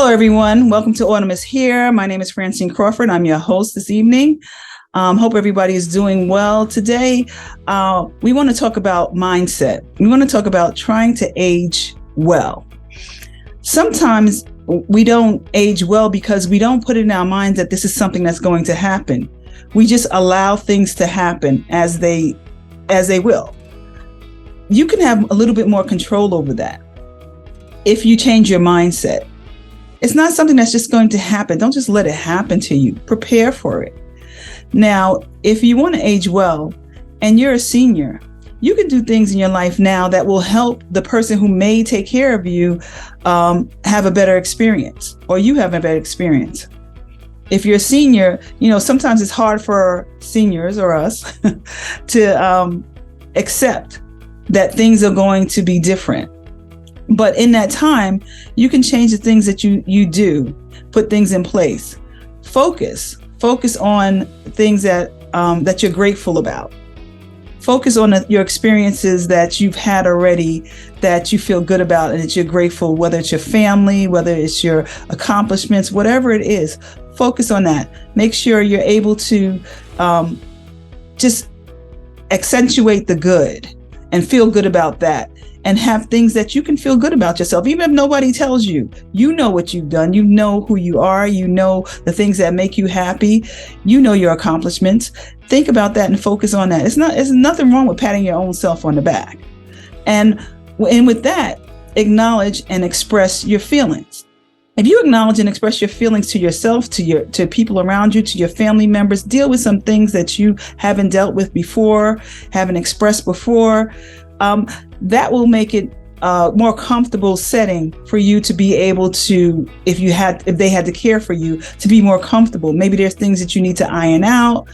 Hello, everyone. Welcome to Autumn is Here. My name is Francine Crawford. I'm your host this evening. Hope everybody is doing well. Today, we want to talk about mindset. We want to talk about trying to age well. Sometimes we don't age well because we don't put it in our minds that this is something that's going to happen. We just allow things to happen as they will. You can have a little bit more control over that if you change your mindset. It's not something that's just going to happen. Don't just let it happen to you. Prepare for it. Now, if you want to age well and you're a senior, you can do things in your life now that will help the person who may take care of you have a better experience, or you have a better experience. If you're a senior, sometimes it's hard for seniors or us to accept that things are going to be different. But in that time, you can change the things that you do, put things in place. Focus on things that you're grateful about. Focus on your experiences that you've had already that you feel good about and that you're grateful, whether it's your family, whether it's your accomplishments, whatever it is. Focus on that. Make sure you're able to just accentuate the good and feel good about that. And have things that you can feel good about yourself. Even if nobody tells you, you know what you've done. You know who you are. You know the things that make you happy. You know your accomplishments. Think about that and focus on that. There's nothing wrong with patting your own self on the back. And with that, acknowledge and express your feelings. If you acknowledge and express your feelings to yourself, to people around you, to your family members, deal with some things that you haven't dealt with before, haven't expressed before, that will make it a more comfortable setting for you to be able to, if they had to care for you, to be more comfortable. Maybe there's things that you need to iron out.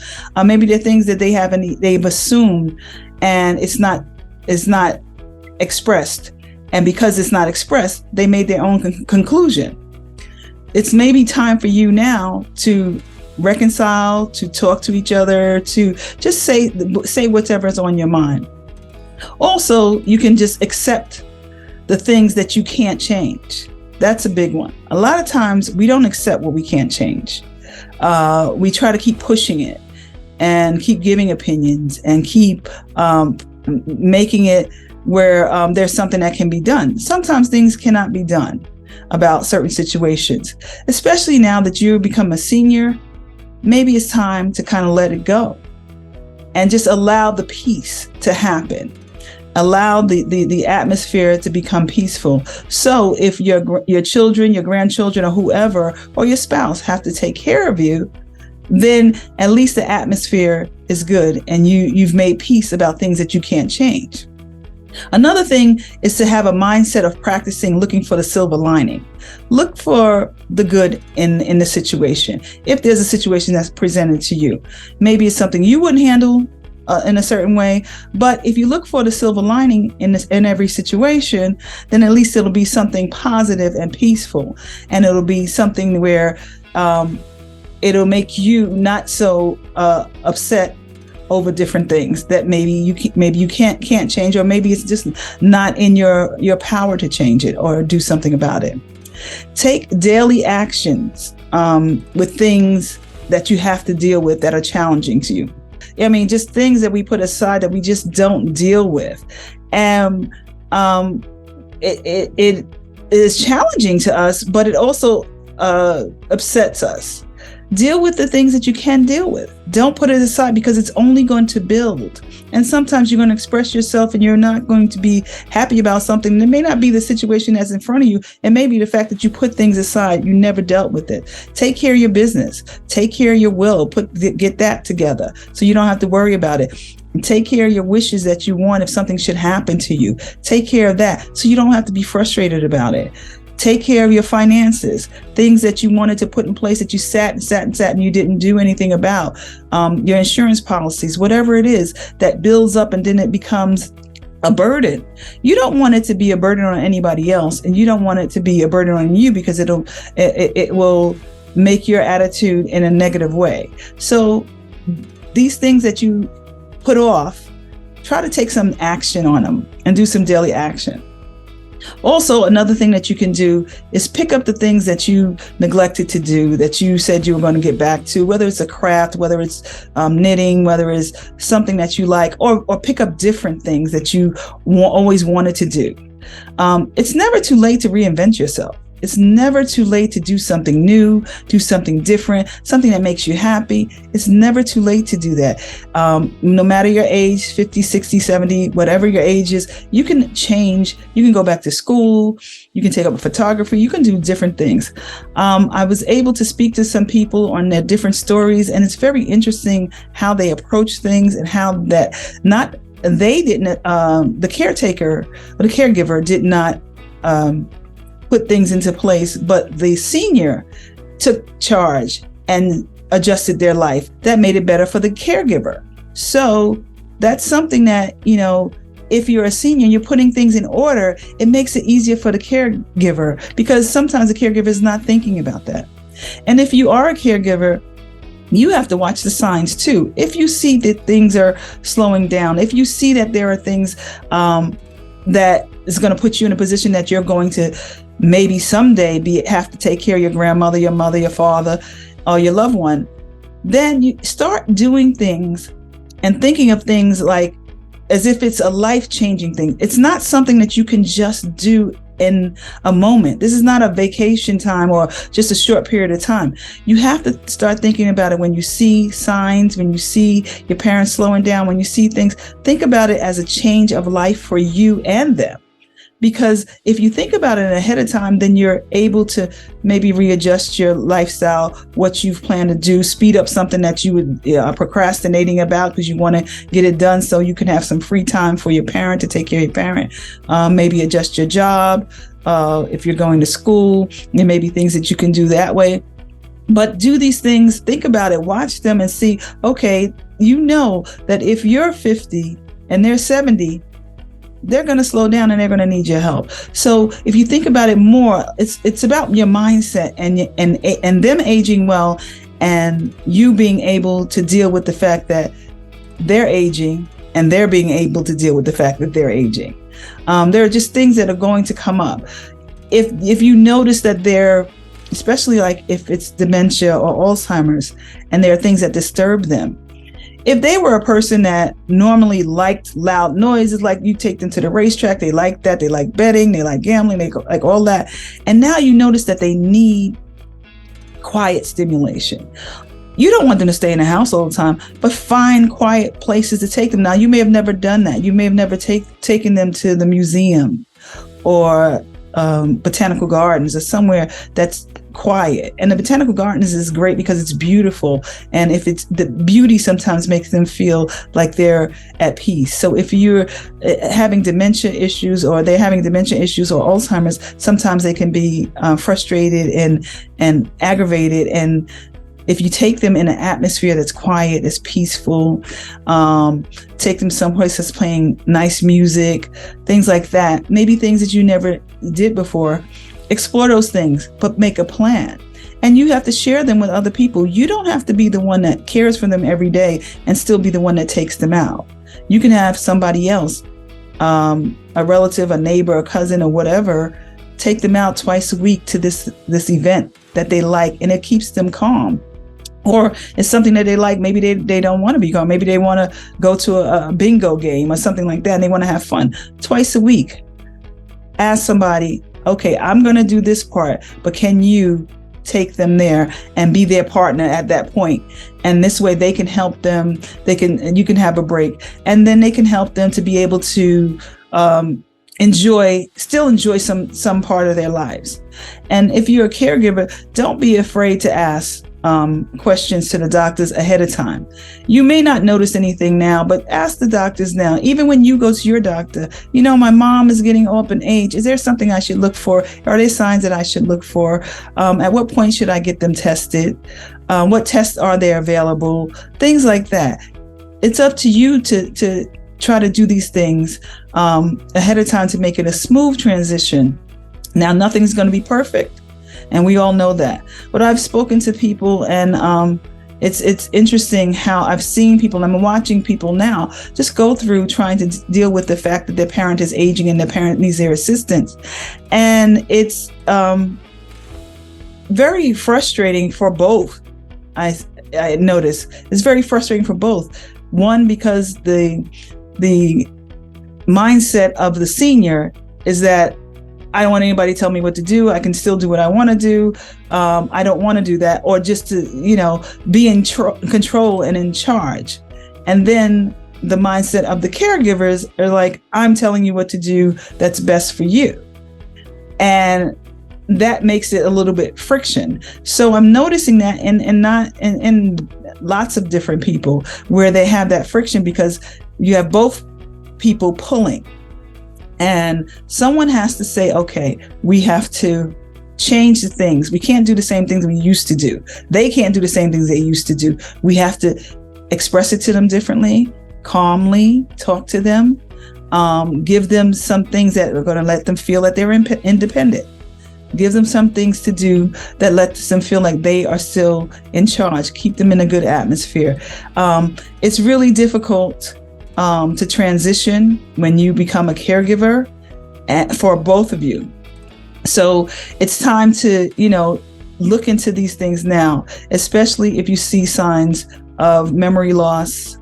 Maybe there are things that they've assumed and it's not expressed. And because it's not expressed, they made their own conclusion. It's maybe time for you now to reconcile, to talk to each other, to just say whatever's on your mind. Also, you can just accept the things that you can't change. That's a big one. A lot of times we don't accept what we can't change. We try to keep pushing it and keep giving opinions and keep making it where there's something that can be done. Sometimes things cannot be done about certain situations, especially now that you become a senior. Maybe it's time to kind of let it go and just allow the peace to happen. Allow the atmosphere to become peaceful. So if your children, your grandchildren, or whoever, or your spouse have to take care of you, then at least the atmosphere is good and you've made peace about things that you can't change. Another thing is to have a mindset of practicing looking for the silver lining. Look for the good in the situation. If there's a situation that's presented to you, maybe it's something you wouldn't handle in a certain way, but if you look for the silver lining in every situation, then at least it'll be something positive and peaceful, and it'll be something where it'll make you not so upset over different things that maybe you can't change, or maybe it's just not in your power to change it or do something about it. Take daily actions with things that you have to deal with that are challenging to you. I mean, just things that we put aside that we just don't deal with. And it is challenging to us, but it also upsets us. Deal with the things that you can deal with. Don't put it aside because it's only going to build. And sometimes you're going to express yourself and you're not going to be happy about something. It may not be the situation that's in front of you. It may be the fact that you put things aside. You never dealt with it. Take care of your business. Take care of your will. Get that together so you don't have to worry about it. Take care of your wishes that you want if something should happen to you. Take care of that so you don't have to be frustrated about it. Take care of your finances, things that you wanted to put in place that you sat and you didn't do anything about. Your insurance policies, whatever it is that builds up and then it becomes a burden. You don't want it to be a burden on anybody else, and you don't want it to be a burden on you because it will make your attitude in a negative way. So these things that you put off, try to take some action on them and do some daily action. Also, another thing that you can do is pick up the things that you neglected to do, that you said you were going to get back to, whether it's a craft, whether it's knitting, whether it's something that you like, or pick up different things that you always wanted to do. It's never too late to reinvent yourself. It's never too late to do something new, do something different, something that makes you happy. It's never too late to do that. No matter your age, 50, 60, 70, whatever your age is, you can change. You can go back to school. You can take up photography. You can do different things. I was able to speak to some people on their different stories, and it's very interesting how they approach things and how that the caretaker or the caregiver did not put things into place, but the senior took charge and adjusted their life. That made it better for the caregiver. So that's something that, if you're a senior and you're putting things in order, it makes it easier for the caregiver, because sometimes the caregiver is not thinking about that. And if you are a caregiver, you have to watch the signs too. If you see that things are slowing down, if you see that there are things that is going to put you in a position that you're going to maybe someday have to take care of your grandmother, your mother, your father, or your loved one, then you start doing things and thinking of things like as if it's a life-changing thing. It's not something that you can just do in a moment. This is not a vacation time or just a short period of time. You have to start thinking about it when you see signs, when you see your parents slowing down, when you see things. Think about it as a change of life for you and them. Because if you think about it ahead of time, then you're able to maybe readjust your lifestyle, what you've planned to do, speed up something that you would procrastinating about because you want to get it done so you can have some free time for your parent, to take care of your parent. Maybe adjust your job. If you're going to school, there may be things that you can do that way. But do these things, think about it, watch them and see, okay, that if you're 50 and they're 70, they're going to slow down and they're going to need your help. So if you think about it more, it's about your mindset and them aging well, and you being able to deal with the fact that they're aging and they're being able to deal with the fact that they're aging. There are just things that are going to come up. If you notice that they're, especially like if it's dementia or Alzheimer's, and there are things that disturb them. If they were a person that normally liked loud noises, like you take them to the racetrack, they like that, they like betting, they like gambling, they like all that. And now you notice that they need quiet stimulation. You don't want them to stay in the house all the time, but find quiet places to take them. Now, you may have never done that. You may have never taken them to the museum or botanical gardens or somewhere that's quiet. And the botanical gardens is great because it's beautiful, and if it's the beauty sometimes makes them feel like they're at peace. So if you're having dementia issues, or they're having dementia issues or Alzheimer's, sometimes they can be frustrated and aggravated. And if you take them in an atmosphere that's quiet, that's peaceful, take them someplace that's playing nice music, things like that, maybe things that you never did before, explore those things, but make a plan. And you have to share them with other people. You don't have to be the one that cares for them every day and still be the one that takes them out. You can have somebody else, a relative, a neighbor, a cousin, or whatever, take them out twice a week to this event that they like, and it keeps them calm. Or it's something that they like. Maybe they don't want to be calm. Maybe they want to go to a bingo game or something like that, and they want to have fun. Twice a week, ask somebody, okay, I'm going to do this part, but can you take them there and be their partner at that point? And this way they can help them. You can have a break, and then they can help them to be able to enjoy some part of their lives. And if you're a caregiver, don't be afraid to ask questions to the doctors ahead of time. You may not notice anything now, but ask the doctors now. Even when you go to your doctor, my mom is getting up in age. Is there something I should look for? Are there signs that I should look for? At what point should I get them tested? What tests are there available? Things like that. It's up to you to try to do these things ahead of time to make it a smooth transition. Now, nothing's going to be perfect, and we all know that. But I've spoken to people, and It's interesting how I've seen people, I'm watching people now just go through trying to deal with the fact that their parent is aging and their parent needs their assistance. And it's very frustrating for both. I notice it's very frustrating for both. One, because the mindset of the senior is that I don't want anybody to tell me what to do. I can still do what I want to do. I don't want to do that, or just to, be in control and in charge. And then the mindset of the caregivers are like, I'm telling you what to do that's best for you. And that makes it a little bit friction. So I'm noticing that in lots of different people where they have that friction, because you have both people pulling. And someone has to say, okay, we have to change the things. We can't do the same things we used to do. They can't do the same things they used to do. We have to express it to them differently, calmly talk to them, give them some things that are going to let them feel that they're independent. Give them some things to do that lets them feel like they are still in charge. Keep them in a good atmosphere. It's really difficult to transition when you become a caregiver for both of you. So it's time to, look into these things now, especially if you see signs of memory loss,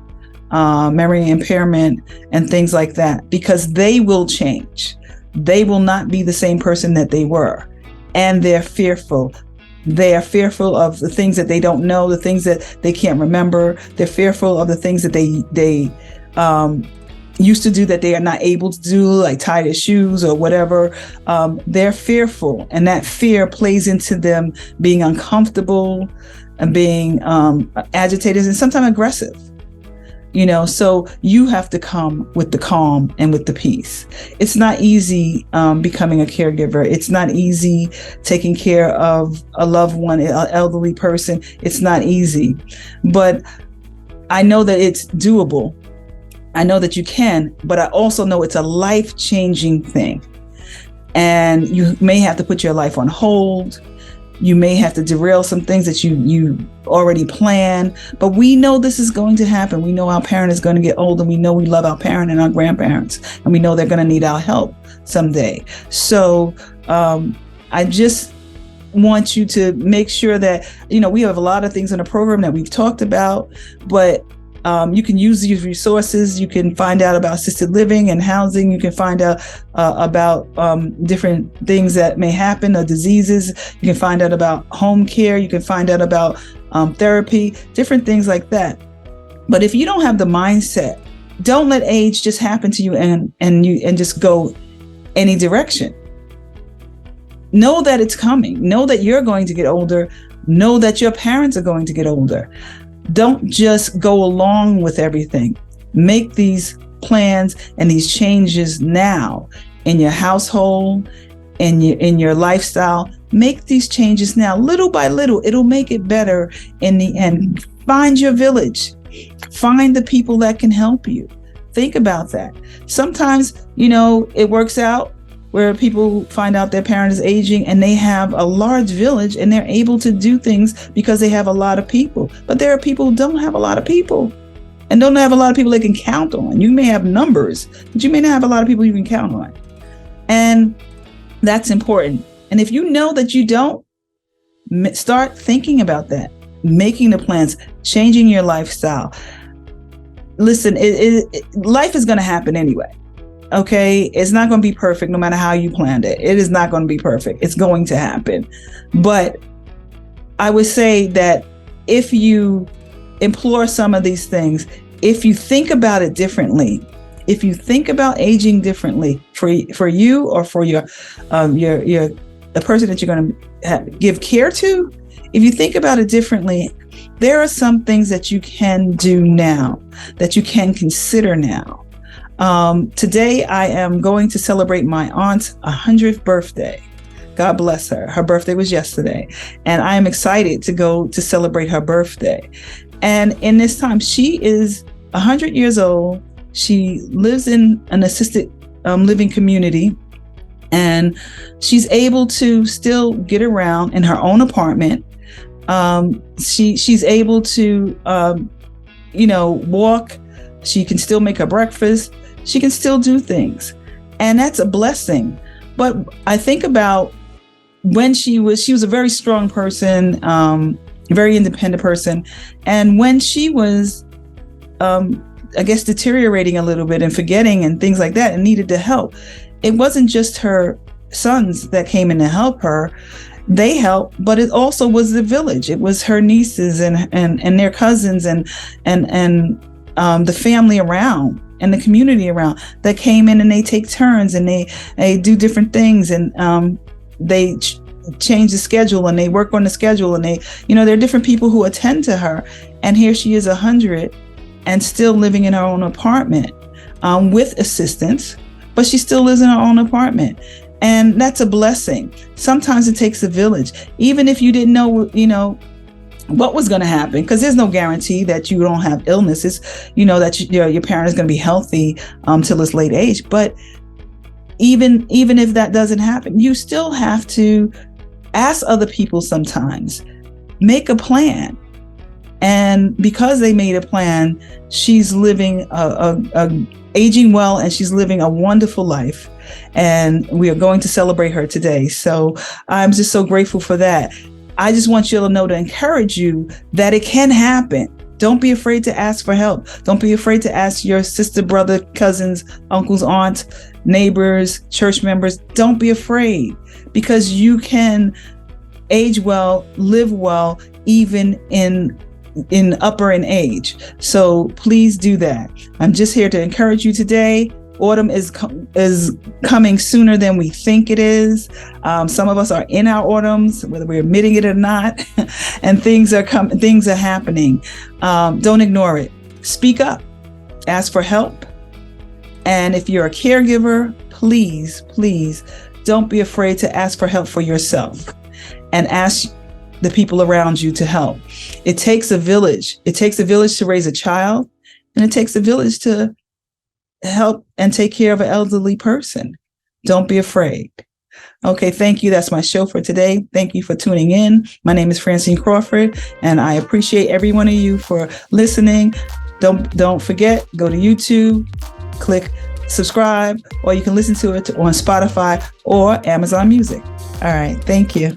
memory impairment, and things like that, because they will change. They will not be the same person that they were. And they're fearful. They are fearful of the things that they don't know, the things that they can't remember. They're fearful of the things that they used to do that they are not able to do, like tie their shoes or whatever. They're fearful, and that fear plays into them being uncomfortable and being agitated and sometimes aggressive. So you have to come with the calm and with the peace. It's not easy becoming a caregiver. It's not easy taking care of a loved one, an elderly person. It's not easy, but I know that it's doable. I know that you can, but I also know it's a life-changing thing. And you may have to put your life on hold. You may have to derail some things that you already planned, but we know this is going to happen. We know our parent is going to get old, and we know we love our parent and our grandparents, and we know they're going to need our help someday. So I just want you to make sure that, we have a lot of things in the program that we've talked about, but you can use these resources. You can find out about assisted living and housing. You can find out about different things that may happen, or diseases. You can find out about home care. You can find out about therapy, different things like that. But if you don't have the mindset, don't let age just happen to you and just go any direction. Know that it's coming. Know that you're going to get older. Know that your parents are going to get older. Don't just go along with everything. Make these plans and these changes now in your household, in your lifestyle. Make these changes now, little by little. It'll make it better in the end. Find your village. Find the people that can help you. Think about that. Sometimes, it works out where people find out their parent is aging and they have a large village and they're able to do things because they have a lot of people. But there are people who don't have a lot of people and don't have a lot of people they can count on. You may have numbers, but you may not have a lot of people you can count on. And that's important. And if you know that you don't, start thinking about that, making the plans, changing your lifestyle. Listen, life is going to happen anyway. Okay, it's not going to be perfect no matter how you planned it. It is not going to be perfect. It's going to happen. But I would say that if you implore some of these things, if you think about it differently, if you think about aging differently for you or for your the person that you're going to give care to, if you think about it differently, there are some things that you can do now, that you can consider now. Today, I am going to celebrate my aunt's 100th birthday. God bless her. Her birthday was yesterday. And I am excited to go to celebrate her birthday. And in this time, she is 100 years old. She lives in an assisted living community. And she's able to still get around in her own apartment. She's able to, walk. She can still make her breakfast. She can still do things. And that's a blessing. But I think about when she was a very strong person, very independent person. And when she was, I guess, deteriorating a little bit and forgetting and things like that and needed to help, it wasn't just her sons that came in to help her. They helped, but it also was the village. It was her nieces and their cousins and the family around and the community around that came in, and they take turns and they do different things, and they change the schedule and they work on the schedule, and there are different people who attend to her. And here she is 100 and still living in her own apartment with assistance, but she still lives in her own apartment. And that's a blessing. Sometimes it takes a village, even if you didn't know, what was going to happen, because there's no guarantee that you don't have illnesses, that your parent is going to be healthy till his late age. But even if that doesn't happen, you still have to ask other people sometimes, make a plan. And because they made a plan, she's living aging well, and she's living a wonderful life. And we are going to celebrate her today. So I'm just so grateful for that. I just want you to know, to encourage you that it can happen. Don't be afraid to ask for help. Don't be afraid to ask your sister, brother, cousins, uncles, aunts, neighbors, church members. Don't be afraid, because you can age well, live well, even in upper in age. So please do that. I'm just here to encourage you today. Autumn is coming sooner than we think it is. Some of us are in our autumns, whether we're admitting it or not, and things are happening. Don't ignore it. Speak up. Ask for help. And if you're a caregiver, please don't be afraid to ask for help for yourself, and ask the people around you to help. It takes a village. It takes a village to raise a child, and it takes a village to help and take care of an elderly person. Don't be afraid. Okay, thank you. That's my show for today. Thank you for tuning in. My name is Francine Crawford, and I appreciate every one of you for listening. Don't forget, go to YouTube, click subscribe, or you can listen to it on Spotify or Amazon Music. All right, thank you.